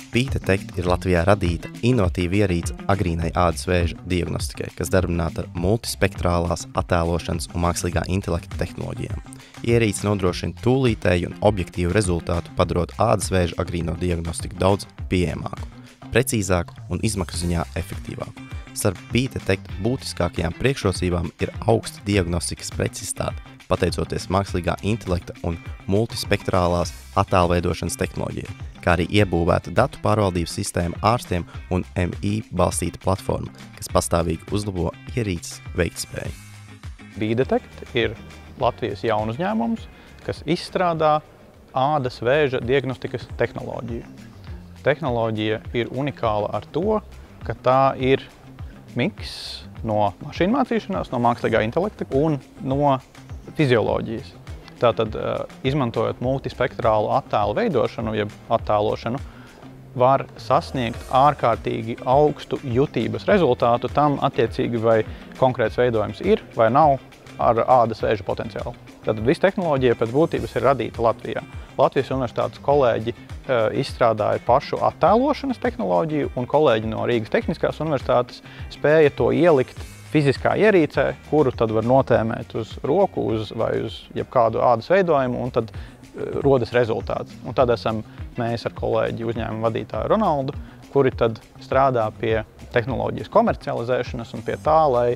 B-Detect ir Latvijā radīta inovatīva ierīce agrīnai ādas vēža diagnostikai, kas darbināta ar multispektrālās attēlošanas un mākslīgā intelekta tehnoloģijām. Ierīce nodrošina tūlītēju un objektīvu rezultātu, padarot ādas vēža agrīno diagnostiku daudz pieejamāku, precīzāku un izmaksu ziņā efektīvāku. Starp B-Detect būtiskākajām priekšrocībām ir augsta diagnostikas precizitāte, pateicoties mākslīgā intelekta un multispektrālās attēlveidošanas tehnoloģijai, kā arī iebūvēta datu pārvaldības sistēma ārstiem un MI balstīta platforma, kas pastāvīgi uzlabo ierīces veiktspēju. B-Detect ir Latvijas jaunu uzņēmums, kas izstrādā ādas vēža diagnostikas tehnoloģiju. Tehnoloģija ir unikāla ar to, ka tā ir miks no mašīnu mācīšanās, no mākslīgā intelekta un no fizioloģijas. Tātad, izmantojot multispektrālu attēlu veidošanu, jeb attēlošanu, var sasniegt ārkārtīgi augstu jutības rezultātu tam attiecīgi, vai konkrēts veidojums ir vai nav ar ādas vēža potenciālu. Tātad visa tehnoloģija pēc būtības ir radīta Latvijā. Latvijas universitātes kolēģi izstrādāja pašu attēlošanas tehnoloģiju, un kolēģi no Rīgas Tehniskās universitātes spēja to ielikt fiziskā ierīcē, kuru tad var notēmēt uz roku vai uz jebkādu ādas veidojumu, un tad rodas rezultāts. Un tad esam mēs ar kolēģi uzņēmumu vadītāju Ronaldu, kuri tad strādā pie tehnoloģijas komercializēšanas un pie tā, lai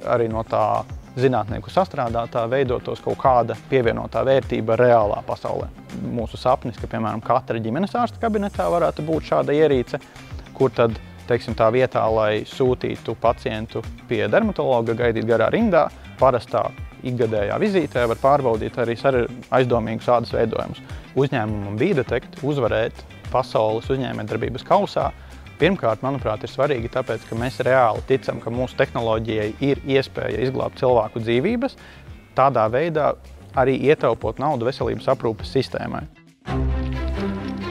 arī no tā zinātnieku sastrādātā veidotos kaut kāda pievienotā vērtība reālā pasaulē. Mūsu sapnis, ka, piemēram, katra ģimenes ārsta kabinetā varētu būt šāda ierīce, kur tad, teiksim, tā vietā, lai sūtītu pacientu pie dermatologa, gaidīt garā rindā, parastā ikgadējā vizītē var pārbaudīt arī aizdomīgus ādas veidojumus. Uzņēmumam B-Detect uzvarēt pasaules uzņēmējdarbības kausā, pirmkārt, manuprāt, ir svarīgi tāpēc, ka mēs reāli ticam, ka mūsu tehnoloģijai ir iespēja izglābt cilvēku dzīvības, tādā veidā arī ietaupot naudu veselības aprūpes sistēmai.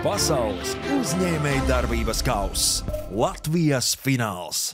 Pasaules uzņēmējdarbības kauss. Latvijas fināls.